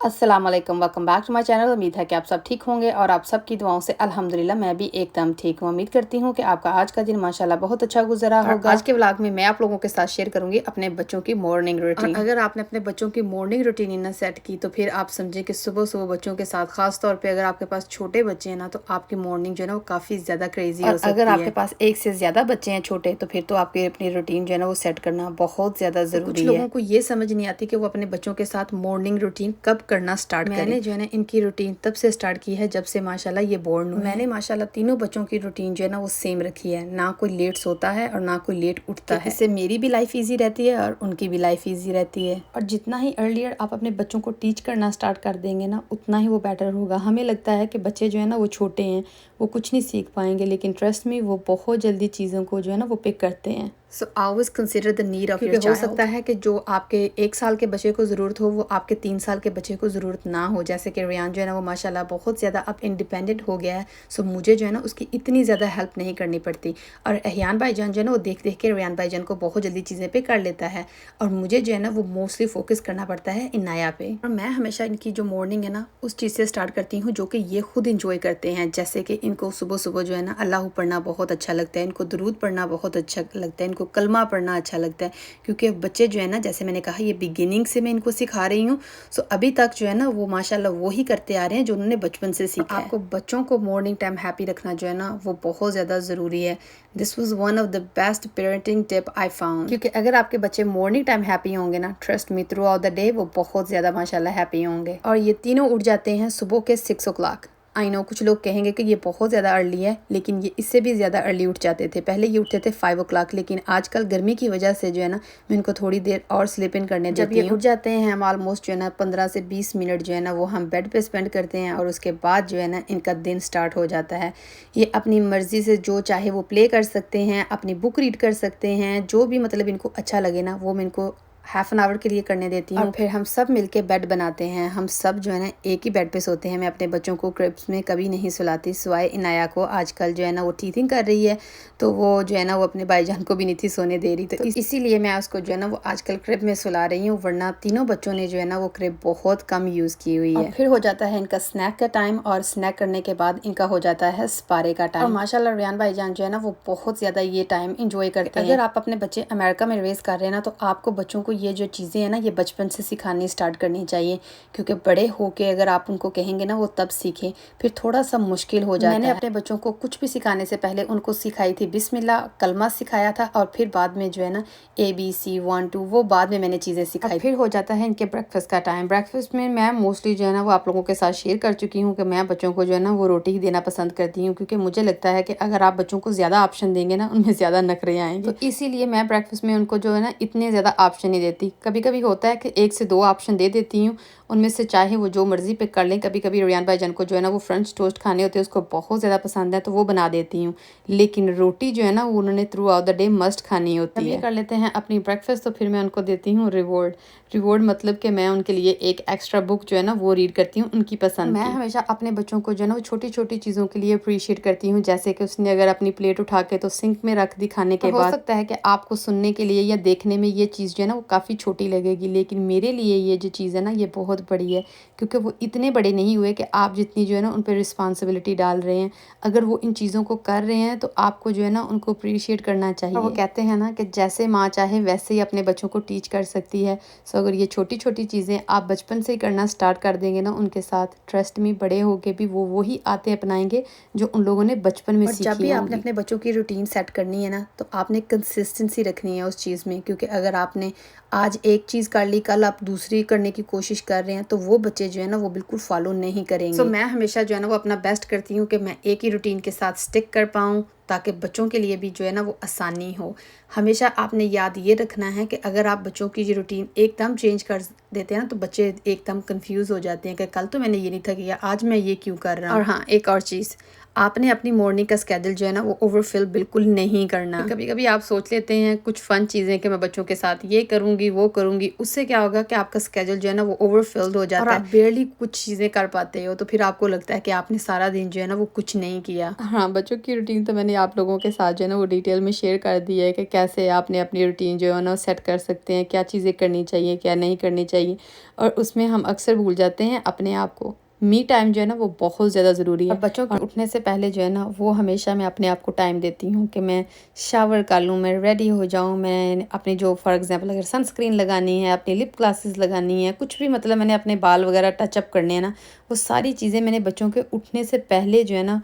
अस्सलाम वालेकुम, welcome back to my channel. उम्मीद है कि आप सब ठीक होंगे और आप सब की दुआओं से अल्हम्दुलिल्लाह मैं भी एकदम ठीक हूँ। उम्मीद करती हूँ कि आपका आज का दिन माशाल्लाह बहुत अच्छा गुजरा होगा। आज के व्लॉग में मैं आप लोगों के साथ शेयर करूंगी अपने बच्चों की मॉर्निंग रूटीन। अगर आपने अपने बच्चों की मॉर्निंग रूटीन ना सेट की तो फिर आप समझें कि सुबह सुबह बच्चों के साथ, खास तौर पर अगर आपके पास छोटे बच्चे हैं ना, तो आपकी मॉर्निंग जो है ना वो काफ़ी ज़्यादा क्रेजी हो सकती है। अगर आपके पास एक से ज़्यादा बच्चे हैं छोटे, तो फिर तो आपकी अपनी रूटीन जो है ना वो सेट करना बहुत ज़्यादा ज़रूरी है। कुछ लोगों को ये समझ नहीं आती कि वो अपने बच्चों के साथ मॉर्निंग रूटीन कब करना स्टार्ट करें। मैंने जो है ना इनकी रूटीन तब से स्टार्ट की है जब से माशाल्लाह ये बोर्न हुए। मैंने माशाल्लाह तीनों बच्चों की रूटीन जो है ना वो सेम रखी है, ना कोई लेट सोता है और ना कोई लेट उठता है। इससे मेरी भी लाइफ इजी रहती है और उनकी भी लाइफ इजी रहती है। और जितना ही अर्लियर आप अपने बच्चों को टीच करना स्टार्ट कर देंगे ना, उतना ही वो बेटर होगा। हमें लगता है कि बच्चे जो है ना वो छोटे हैं, वो कुछ नहीं सीख पाएंगे, लेकिन ट्रस्ट में वो बहुत जल्दी चीज़ों को जो है ना वो पिक करते हैं। So always consider the need of your child. हो सकता है कि जो आपके 1 साल के बच्चे को ज़रूरत हो वो आपके 3 साल के बच्चे को ज़रूरत ना हो। जैसे कि रियान जो है ना वो माशाल्लाह बहुत ज़्यादा अब इंडिपेंडेंट हो गया है, सो मुझे जो है ना उसकी इतनी ज़्यादा हेल्प नहीं करनी पड़ती। और एहयान भाईजान जो है ना वो देख देख के रियान भाईजान को बहुत जल्दी चीज़ें पे कर लेता है, और मुझे जो है ना वो मोस्टली फोकस करना पड़ता है इनाया पे। और मैं हमेशा इनकी जो मॉर्निंग है ना उस चीज़ से स्टार्ट करती हूँ जो कि ये खुद इंजॉय करते हैं। जैसे कि इनको सुबह सुबह जो है ना अल्लाह पढ़ना बहुत अच्छा लगता है, इनको दुरूद पढ़ना बहुत अच्छा लगता है, इनको कलमा पढ़ना अच्छा लगता है। क्योंकि बच्चे जो है ना, जैसे मैंने कहा, ये बिगिनिंग से मैं इनको सिखा रही हूँ, सो अभी तक जो है ना वो माशाल्लाह वो ही करते आ रहे हैं जो उन्होंने बचपन से सीखा है। आपको बच्चों को मॉर्निंग टाइम हैप्पी रखना जो है ना वो बहुत ज़्यादा ज़रूरी है। This was one of the best parenting tip I found. क्योंकि अगर आपके बच्चे मॉर्निंग टाइम हैप्पी होंगे ना, trust me, through out the day वो बहुत ज़्यादा माशाल्लाह हैप्पी होंगे। और ये तीनों उठ जाते हैं सुबह के 6 o'clock। आई नो कुछ लोग कहेंगे कि ये बहुत ज़्यादा अर्ली है, लेकिन ये इससे भी ज़्यादा अर्ली उठ जाते थे। पहले ये उठते थे 5 o'clock, लेकिन आजकल गर्मी की वजह से जो है ना मैं इनको थोड़ी देर और स्लीप इन करने देती हूँ। जब ये उठ जाते हैं हम ऑलमोस्ट जो है ना 15 से 20 मिनट जो है ना वो हम बेड पे स्पेंड करते हैं, और उसके बाद जो है ना इनका दिन स्टार्ट हो जाता है। ये अपनी मर्ज़ी से जो चाहे वो प्ले कर सकते हैं, अपनी बुक रीड कर सकते हैं, जो भी मतलब इनको अच्छा लगे ना वो मैं इनको हाफ एन आवर के लिए करने देती हूँ। और फिर हम सब मिलके बेड बनाते हैं। हम सब जो है ना एक ही बेड पे सोते हैं। मैं अपने बच्चों को क्रिब्स में कभी नहीं सुलाती, सिवाय इनाया को। आजकल जो है ना वो टीथिंग कर रही है, तो वो जो है ना वो अपने भाईजान को भी नहीं थी सोने दे रही, तो इसीलिए मैं उसको जो है ना वो आजकल क्रिब में सुला रही हूँ, वरना तीनों बच्चों ने जो है ना वो क्रिब बहुत कम यूज़ की हुई है। फिर हो जाता है इनका स्नैक का टाइम, और स्नैक करने के बाद इनका हो जाता है सपारे का टाइम। और माशाल्लाह रियान भाईजान जो है ना वो बहुत ज़्यादा ये टाइम इंजॉय करते हैं। अगर आप अपने बच्चे अमेरिका में रेस कर रहे हैं ना, तो आपको बच्चों को ये जो चीज़ें हैं ना ये बचपन से सिखानी स्टार्ट करनी चाहिए, क्योंकि बड़े होके अगर आप उनको कहेंगे ना वो तब सीखें, फिर थोड़ा सा मुश्किल हो जाता है। मैंने अपने बच्चों को कुछ भी सिखाने से पहले उनको सिखाई थी बिस्मिल्लाह, कलमा सिखाया था, और फिर बाद में जो है ना ABC 1 2 वो बाद में मैंने चीज़ें सिखाई। फिर हो जाता है इनके ब्रेकफास्ट का टाइम। ब्रेकफास्ट में मैं मोस्टली जो है ना वो आप लोगों के साथ शेयर कर चुकी हूँ कि मैं बच्चों को जो है ना वो रोटी ही देना पसंद करती हूँ, क्योंकि मुझे लगता है कि अगर आप बच्चों को ज़्यादा ऑप्शन देंगे ना उनमें ज़्यादा नखरे आएंगे। तो इसीलिए मैं ब्रेकफास्ट में उनको जो है ना इतने ज़्यादा ऑप्शन नहीं देती। कभी कभी होता है कि 1 से 2 ऑप्शन दे देती हूँ, उनमें से चाहे वो जो मर्ज़ी पिक कर लें। कभी कभी रियान भाईजान को जो है ना वो फ्रेंच टोस्ट खाने होते हैं, उसको बहुत ज़्यादा पसंद है, तो वो बना देती हूँ। लेकिन रोटी जो है ना वो उन्होंने through out the day must खानी होती है। कर लेते हैं अपनी ब्रेकफास्ट, तो फिर मैं उनको देती हूँ रिवॉर्ड। रिवॉर्ड मतलब कि मैं उनके लिए एक एक्स्ट्रा बुक जो है ना वो रीड करती हूँ उनकी पसंद। मैं हमेशा अपने बच्चों को जो है ना वो छोटी छोटी चीज़ों के लिए अप्रिशिएट करती हूँ। जैसे कि उसने अगर अपनी प्लेट उठा के तो सिंक में रख दी खाने के बाद। हो सकता है कि आपको सुनने के लिए या देखने में ये चीज़ जो है ना वो काफ़ी छोटी लगेगी, लेकिन मेरे लिए ये जो चीज़ है ना ये बहुत बड़ी है, क्योंकि वो इतने बड़े नहीं हुए कि आप जितनी जो है ना उन पर रिस्पॉन्सिबिलिटी डाल रहे हैं। अगर वो इन चीज़ों को कर रहे हैं तो आपको जो है ना उनको अप्रिशिएट करना चाहिए। वो कहते हैं ना कि जैसे माँ चाहे वैसे ही अपने बच्चों को टीच कर सकती है। सो अगर ये छोटी छोटी चीज़ें आप बचपन से ही करना स्टार्ट कर देंगे ना उनके साथ, ट्रस्ट में बड़े होके भी वो वही आते अपनाएंगे जो उन लोगों ने बचपन में सीखी। जब भी आपने अपने बच्चों की रूटीन सेट करनी है ना, तो आपने कंसिस्टेंसी रखनी है उस चीज़ में, क्योंकि अगर आपने आज एक चीज़ कर ली, कल आप दूसरी करने की कोशिश कर रहे हैं, तो वो बच्चे जो है ना वो बिल्कुल फॉलो नहीं करेंगे। सो मैं हमेशा जो है ना वो अपना बेस्ट करती हूँ कि मैं एक ही रूटीन के साथ स्टिक कर पाऊँ, ताकि बच्चों के लिए भी जो है ना वो आसानी हो। हमेशा आपने याद ये रखना है कि अगर आप बच्चों की ये रूटीन एकदम चेंज कर देते हैं ना, तो बच्चे एकदम कंफ्यूज हो जाते हैं कि कल तो मैंने ये नहीं था किया, आज मैं ये क्यों कर रहा हूँ। और हाँ, एक और चीज़, आपने अपनी मॉर्निंग का स्केड्यूल जो है ना वो ओवरफिल बिल्कुल नहीं करना। कभी कभी आप सोच लेते हैं कुछ फन चीज़ें कि मैं बच्चों के साथ ये करूँगी वो करूँगी, उससे क्या होगा कि आपका स्केड्यूल जो है ना वो ओवरफिल्ड हो जाता है, आप बेयरली कुछ चीज़ें कर पाते हो, तो फिर आपको लगता है कि आपने सारा दिन जो है ना वो कुछ नहीं किया। हाँ, बच्चों की रूटीन तो मैंने आप लोगों के साथ जो है ना वो डिटेल में शेयर कर दी है कि कैसे आपने अपनी रूटीन जो है ना सेट कर सकते हैं, क्या चीज़ें करनी चाहिए क्या नहीं करनी चाहिए। और उसमें हम अक्सर भूल जाते हैं अपने आप को। मी टाइम जो है ना वो बहुत ज़्यादा ज़रूरी है। बच्चों के उठने से पहले जो है ना वो हमेशा मैं अपने आप को टाइम देती हूँ कि मैं शावर कर लूँ, मैं रेडी हो जाऊँ, मैं अपनी जो फॉर एग्जांपल अगर सनस्क्रीन लगानी है, अपनी लिप ग्लासेस लगानी है, कुछ भी मतलब मैंने अपने बाल वगैरह टचअप करने हैं ना, वो सारी चीज़ें मैंने बच्चों के उठने से पहले जो है ना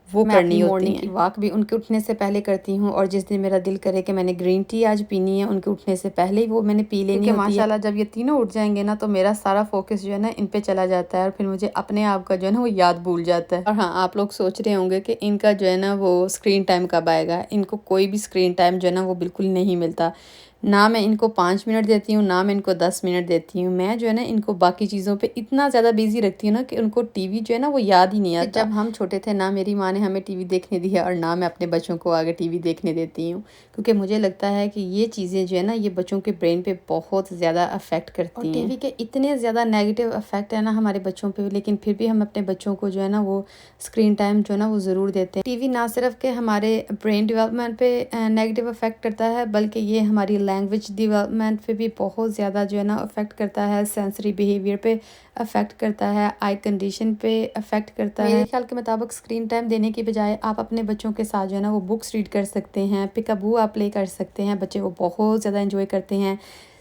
वो करनी होती है। वॉक भी उनके उठने से पहले करती हूँ, और जिस दिन मेरा दिल करे कि मैंने ग्रीन टी आज पीनी है, उनके उठने से पहले ही वो मैंने पी लेनी होती है। माशाल्लाह जब ये तीनों उठ जाएंगे ना तो मेरा सारा फोकस जो है ना इन पे चला जाता है, और फिर मुझे अपने आप का जो है ना वो याद भूल जाता है। और हाँ, आप लोग सोच रहे होंगे कि इनका जो है ना वो स्क्रीन टाइम कब आएगा। इनको कोई भी स्क्रीन टाइम जो है ना वो बिल्कुल नहीं मिलता। ना मैं इनको 5 मिनट देती हूँ, ना मैं इनको 10 मिनट देती हूँ। मैं जो है ना इनको बाकी चीज़ों पे इतना ज़्यादा बिज़ी रखती हूँ ना कि उनको टीवी जो है ना वो याद ही नहीं आता। जब हम छोटे थे ना मेरी माँ ने हमें टीवी देखने दिया, और ना मैं अपने बच्चों को आगे टीवी देखने देती हूँ, क्योंकि मुझे लगता है कि ये चीज़ें जो है ना ये बच्चों के ब्रेन पे बहुत ज़्यादा अफेक्ट करती हैं। टीवी के इतने ज़्यादा नेगेटिव इफेक्ट है ना हमारे बच्चों पे, लेकिन फिर भी हम अपने बच्चों को जो है ना वो स्क्रीन टाइम जो है ना वो ज़रूर देते हैं। टीवी ना सिर्फ के हमारे ब्रेन डेवलपमेंट पे नेगेटिव इफेक्ट करता है, बल्कि ये हमारी लैंग्वेज डेवलपमेंट पे भी बहुत ज़्यादा जो है ना अफेक्ट करता है, सेंसरी बिहेवियर पे अफेक्ट करता है, आई कंडीशन पे अफेक्ट करता है। मेरे ख्याल के मुताबिक स्क्रीन टाइम देने की बजाय आप अपने बच्चों के साथ जो है ना वो बुक्स रीड कर सकते हैं, पिकअबू आप प्ले कर सकते हैं, बच्चे वो बहुत ज़्यादा इंजॉय करते हैं।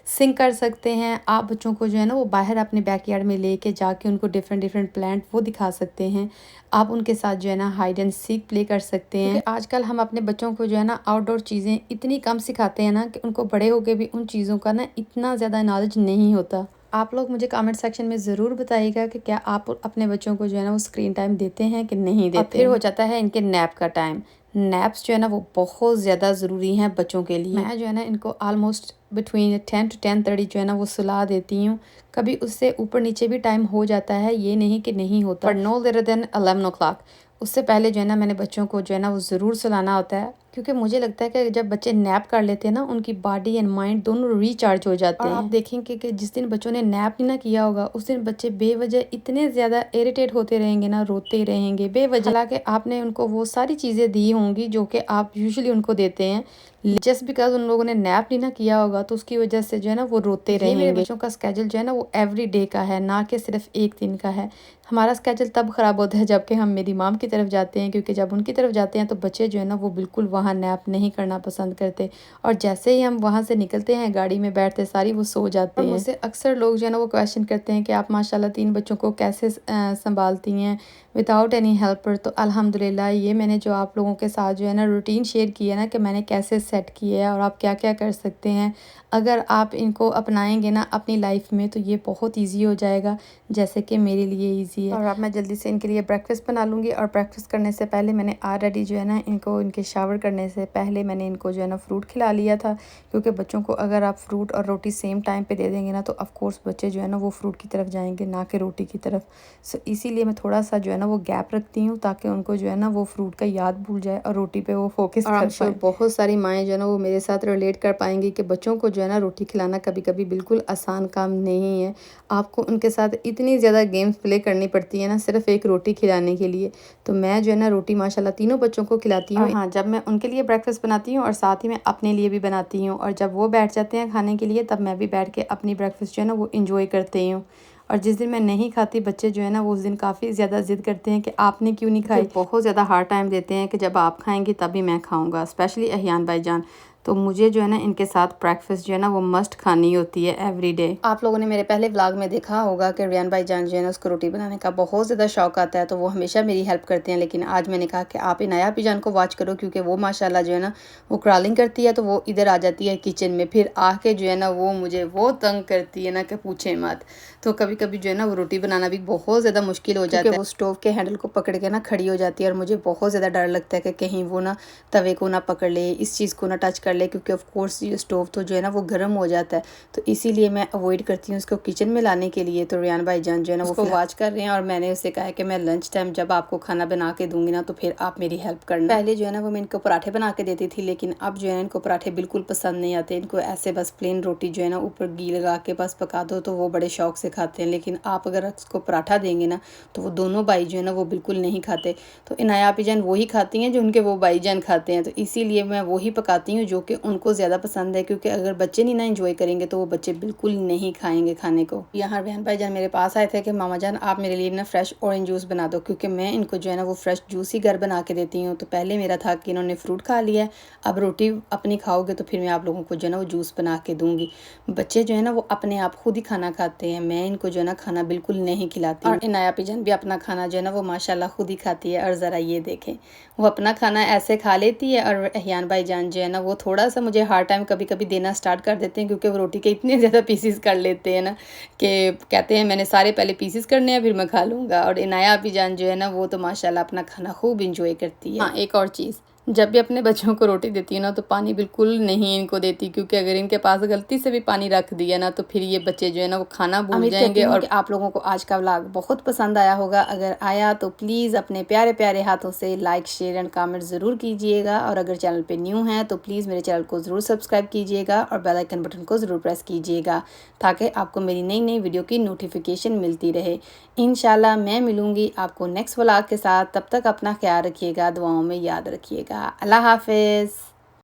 सिंग कर सकते हैं आप बच्चों को जो है ना वो बाहर अपने बैकयार्ड में लेके जाके उनको डिफरेंट डिफरेंट प्लांट वो दिखा सकते हैं। आप उनके साथ जो है ना हाइड एंड सीक प्ले कर सकते हैं। आजकल हम अपने बच्चों को जो है ना आउटडोर चीज़ें इतनी कम सिखाते हैं ना कि उनको बड़े होके भी उन चीज़ों का ना इतना ज़्यादा नॉलेज नहीं होता। आप लोग मुझे कमेंट सेक्शन में ज़रूर बताइएगा कि क्या आप अपने बच्चों को जो है ना वो स्क्रीन टाइम देते हैं कि नहीं देते। और फिर हो जाता है इनके नैप का टाइम। नैप्स जो है ना वो बहुत ज़्यादा ज़रूरी हैं बच्चों के लिए। मैं जो है ना इनको ऑलमोस्ट बिटवीन 10 to 10:30 जो है ना वो सुला देती हूँ। कभी उससे ऊपर नीचे भी टाइम हो जाता है, ये नहीं कि नहीं होता, पर नो लेटर देन 11 o'clock। उससे पहले जो है ना मैंने बच्चों को जो है ना वो ज़रूर सुलाना होता है, क्योंकि मुझे लगता है कि जब बच्चे नैप कर लेते हैं ना उनकी बॉडी एंड माइंड दोनों रिचार्ज हो जाते हैं। आप देखेंगे कि जिस दिन बच्चों ने नैप नहीं ना किया होगा उस दिन बच्चे बेवजह इतने ज़्यादा इरिटेट होते रहेंगे ना, रोते रहेंगे बेवजह। हालांकि आपने उनको वो सारी चीज़ें दी होंगी जो कि आप यूजुअली उनको देते हैं, जस्ट बिकॉज उन लोगों ने नैप नहीं ना किया होगा तो उसकी वजह से जो है ना वो रोते रहेंगे। मेरे बच्चों का स्केड्यूल जो है ना वो एवरी डे का है, ना कि सिर्फ एक दिन का है। हमारा स्केड्यूल तब ख़राब होता है जबकि हम मेरी माम की तरफ जाते हैं, क्योंकि जब उनकी तरफ जाते हैं तो बच्चे जो है ना वो बिल्कुल वहाँ नैप नहीं करना पसंद करते, और जैसे ही हम वहाँ से निकलते हैं गाड़ी में बैठते सारी वो सो जाते हैं। मुझसे अक्सर लोग जो है ना वो क्वेश्चन करते हैं कि आप माशाल्लाह 3 बच्चों को कैसे संभालती हैं विदाउट एनी हेल्पर। तो अल्हम्दुलिल्लाह ये मैंने जो आप लोगों के साथ जो है ना रूटीन शेयर की है ना कि मैंने कैसे सेट की है और आप क्या क्या कर सकते हैं, अगर आप इनको अपनाएंगे ना अपनी लाइफ में तो ये बहुत ईजी हो जाएगा, जैसे कि मेरे लिए ईजी है। और अब मैं जल्दी से इनके लिए ब्रेकफास्ट बना लूँगी, और ब्रेकफास्ट करने से पहले मैंने ऑलरेडी जो है ना इनको इनके शावर करने से पहले मैंने इनको जो है ना फ्रूट खिला लिया था, क्योंकि बच्चों को अगर आप फ्रूट और रोटी सेम टाइम पे दे देंगे ना तो ऑफ कोर्स बच्चे जो है ना वो फ्रूट की तरफ जाएंगे ना कि रोटी की तरफ। सो इसीलिए मैं थोड़ा सा जो है ना वो गैप रखती हूँ ताकि उनको जो है ना वो फ्रूट का याद भूल जाए और रोटी पे वो फोकस कर पाए। बहुत सारी माएँ जो है ना वो मेरे साथ रिलेट कर पाएंगी कि बच्चों को जो है ना रोटी खिलाना कभी कभी बिल्कुल आसान काम नहीं है। आपको उनके साथ इतनी ज़्यादा गेम्स प्ले करनी पड़ती है ना सिर्फ एक रोटी खिलाने के लिए। तो मैं जो है ना रोटी माशाल्लाह तीनों बच्चों को खिलाती हूँ। हाँ, जब मैं उनके लिए ब्रेकफास्ट बनाती हूँ और साथ ही मैं अपने लिए भी बनाती हूँ, और जब वो बैठ जाते हैं खाने के लिए तब मैं भी बैठ के अपनी ब्रेकफास्ट जो है ना वो इंजॉय करती हूँ। और जिस दिन मैं नहीं खाती बच्चे जो है ना वो उस दिन काफ़ी ज़्यादा ज़िद करते हैं कि आपने क्यों नहीं खाई, बहुत ज़्यादा हार्ड टाइम देते हैं कि जब आप खाएंगे तभी मैं खाऊंगा, स्पेशली अहियान भाईजान। तो मुझे जो है ना इनके साथ ब्रेकफास्ट जो है ना वो मस्ट खानी होती है एवरी डे। आप लोगों ने मेरे पहले व्लॉग में देखा होगा कि रियान भाईजान जो है ना उसको रोटी बनाने का बहुत ज़्यादा शौक आता है, तो वो हमेशा मेरी हेल्प करते हैं। लेकिन आज मैंने कहा कि आप इनाया भाईजान को वॉच करो, क्योंकि वो माशाल्लाह जो है ना वो क्रॉलिंग करती है, तो वो इधर आ जाती है किचन में, फिर आके जो है ना वो मुझे वो तंग करती है ना कि पूछे मत। तो कभी कभी जो है ना वो रोटी बनाना भी बहुत ज़्यादा मुश्किल हो जाता है, वो स्टोव के हैंडल को पकड़ के ना खड़ी हो जाती है, और मुझे बहुत ज़्यादा डर लगता है कि कहीं वो ना तवे को ना पकड़ ले, इस चीज़ को ना टच कर ले, क्योंकि ऑफ कोर्स ये स्टोव तो जो है ना वो गर्म हो जाता है, तो इसीलिए मैं अवॉइड करती हूँ उसको किचन में लाने के लिए। तो रियान भाईजान जो है ना वो वॉच कर रहे हैं और मैंने उससे कहा है कि मैं लंच टाइम जब आपको खाना बना के दूंगी ना तो फिर आप मेरी हेल्प करना। पहले जो है ना वो मैं इनको पराठे बना के देती थी, लेकिन अब जो है ना इनको पराठे बिल्कुल पसंद नहीं आते। इनको ऐसे बस प्लेन रोटी जो है ना ऊपर घी लगा के बस पका दो तो वो बड़े शौक से खाते हैं, लेकिन आप अगर उसको पराठा देंगे ना तो वो दोनों भाई जो है ना वो बिल्कुल नहीं खाते। तो इनाया आपी जान वही खाती हैं जो उनके वो भाईजान खाते हैं, तो इसीलिए मैं वही पकाती हूँ जो कि उनको ज़्यादा पसंद है, क्योंकि अगर बच्चे नहीं ना इंजॉय करेंगे तो वो बच्चे बिल्कुल नहीं खाएंगे खाने को। यहाँ बहन भाईजान मेरे पास आए थे कि मामा जान आप मेरे लिए ना फ्रेश ऑरेंज जूस बना दो, क्योंकि मैं इनको जो है ना वो फ्रेश जूस ही घर बना के देती हूँ। तो पहले मेरा था कि इन्होंने फ्रूट खा लिया है, अब रोटी अपनी खाओगे तो फिर मैं आप लोगों को जो है ना वो जूस बना के दूंगी। बच्चे जो है ना वो अपने आप खुद ही खाना खाते हैं, मैं इनको जो है ना खाना बिल्कुल नहीं खिलाती। और इनाया पिजन भी अपना खाना जो है ना वो माशाल्लाह खुद ही खाती है। और ज़रा ये देखें वो अपना खाना ऐसे खा लेती है, और अहयान भाईजान जो है ना वो थोड़ा सा मुझे हार्ड टाइम कभी कभी देना स्टार्ट कर देते हैं, क्योंकि वो रोटी के इतने ज़्यादा पीसीस कर लेते हैं ना कि कहते हैं मैंने सारे पहले पीसीस करने हैं फिर मैं खा लूँगा। और इनाया भाईजान जो है ना वो तो माशाल्लाह अपना खाना खूब इंजॉय करती है। हाँ, एक और चीज़, जब भी अपने बच्चों को रोटी देती है ना तो पानी बिल्कुल नहीं इनको देती, क्योंकि अगर इनके पास गलती से भी पानी रख दिया ना तो फिर ये बच्चे जो है ना वो खाना भूल जाएंगे। और आप लोगों को आज का व्लॉग बहुत पसंद आया होगा, अगर आया तो प्लीज़ अपने प्यारे प्यारे हाथों से लाइक शेयर एंड कमेंट ज़रूर कीजिएगा। और अगर चैनल पे न्यू हैं तो प्लीज़ मेरे चैनल को ज़रूर सब्सक्राइब कीजिएगा और बेल आइकन बटन को ज़रूर प्रेस कीजिएगा, ताकि आपको मेरी नई नई वीडियो की नोटिफिकेशन मिलती रहे। इंशाल्लाह मैं मिलूँगी आपको नेक्स्ट व्लॉग के साथ, तब तक अपना ख्याल रखिएगा, दुआओं में याद रखिएगा। अल्लाह हाफिज़।